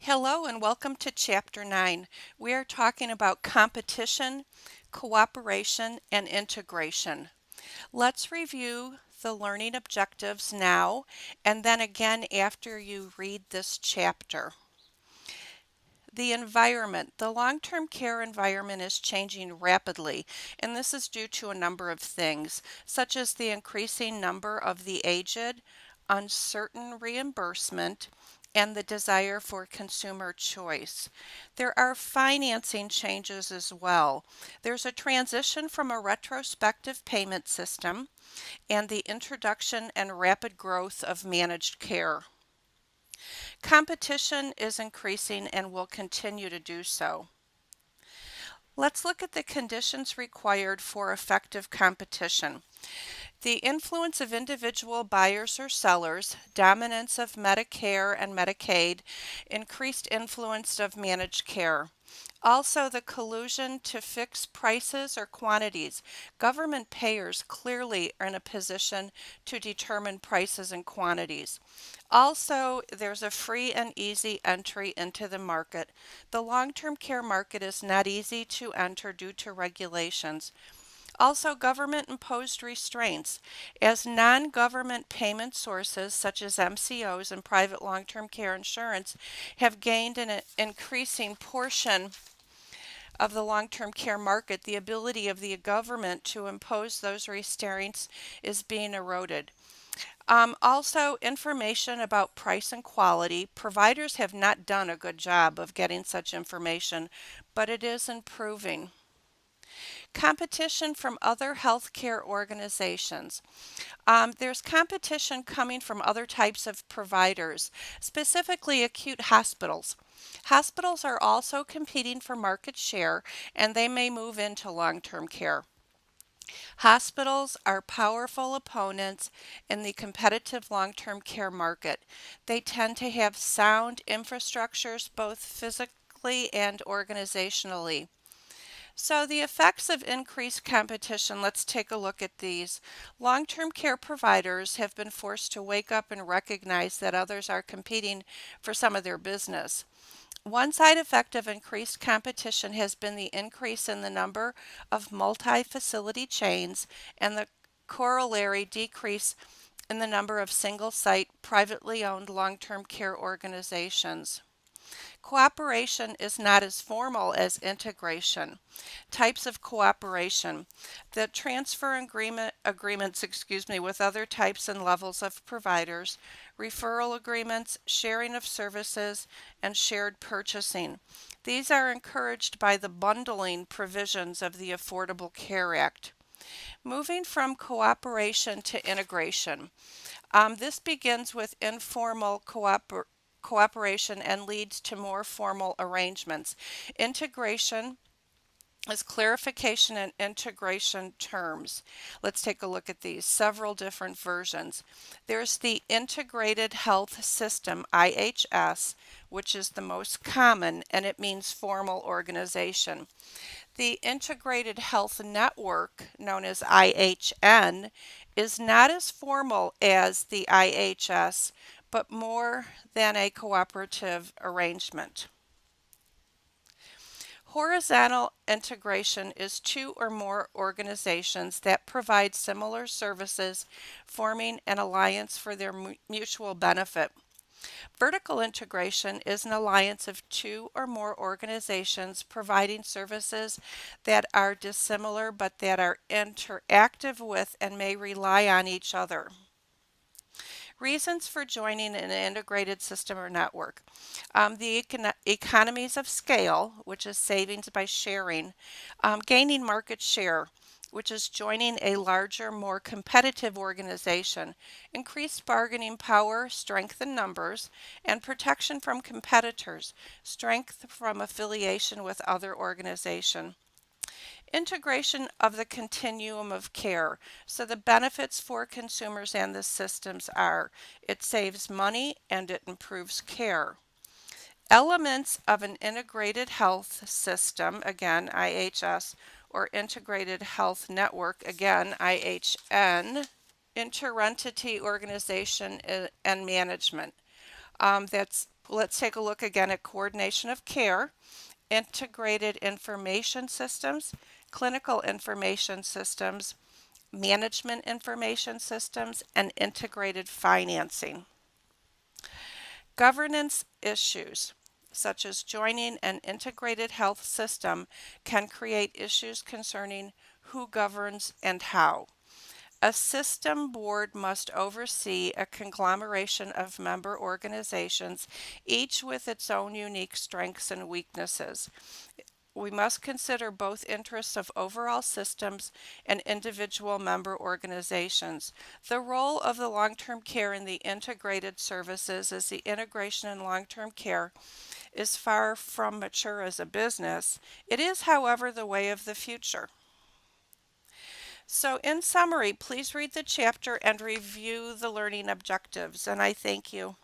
Hello and welcome to Chapter 9. We are talking about competition, cooperation, and integration. Let's review the learning objectives now and then again after you read this chapter. The environment. The long-term care environment is changing rapidly, and this is due to a number of things, such as the increasing number of the aged, uncertain reimbursement, and the desire for consumer choice. There are financing changes as well. There's a transition from a retrospective payment system and the introduction and rapid growth of managed care. Competition is increasing and will continue to do so. Let's look at the conditions required for effective competition. The influence of individual buyers or sellers, dominance of Medicare and Medicaid, increased influence of managed care. Also, the collusion to fix prices or quantities. Government payers clearly are in a position to determine prices and quantities. Also, there's a free and easy entry into the market. The long-term care market is not easy to enter due to regulations. Also, government imposed restraints. As non government payment sources such as MCOs and private long term care insurance have gained an increasing portion of the long term care market, the ability of the government to impose those restraints is being eroded. Also, information about price and quality. Providers have not done a good job of getting such information, but it is improving. Competition from other healthcare organizations. There's competition coming from other types of providers, specifically acute hospitals. Hospitals are also competing for market share and they may move into long term care. Hospitals are powerful opponents in the competitive long term care market. They tend to have sound infrastructures both physically and organizationally. So, the effects of increased competition, let's take a look at these. Long term care providers have been forced to wake up and recognize that others are competing for some of their business. One side effect of increased competition has been the increase in the number of multi facility chains and the corollary decrease in the number of single site, privately owned long term care organizations. Cooperation is not as formal as integration. Types of cooperation. The transfer agreements, with other types and levels of providers, referral agreements, sharing of services, and shared purchasing. These are encouraged by the bundling provisions of the Affordable Care Act. Moving from cooperation to integration. This begins with informal cooperation and leads to more formal arrangements. Integration is clarification and integration terms. Let's take a look at these, several different versions. There's the Integrated Health System, IHS, which is the most common and it means formal organization. The Integrated Health Network, known as IHN, is not as formal as the IHS, but more than a cooperative arrangement. Horizontal integration is two or more organizations that provide similar services, forming an alliance for their mutual benefit. Vertical integration is an alliance of two or more organizations providing services that are dissimilar but that are interactive with and may rely on each other. Reasons for joining an integrated system or network. The economies of scale, which is savings by sharing, gaining market share, which is joining a larger, more competitive organization, increased bargaining power, strength in numbers, and protection from competitors, strength from affiliation with other organization. Integration of the continuum of care. So the benefits for consumers and the systems are it saves money and it improves care. Elements of an integrated health system, again IHS, or integrated health network, again IHN, interentity organization and management. That's Let's take a look again at coordination of care, integrated information systems, clinical information systems, management information systems, and integrated financing. Governance issues, such as joining an integrated health system, can create issues concerning who governs and how. A system board must oversee a conglomeration of member organizations, each with its own unique strengths and weaknesses. We must consider both interests of overall systems and individual member organizations. The role of the long-term care in the integrated services is the integration in long-term care is far from mature as a business. It is, however, the way of the future. So, in summary, please read the chapter and review the learning objectives, and I thank you.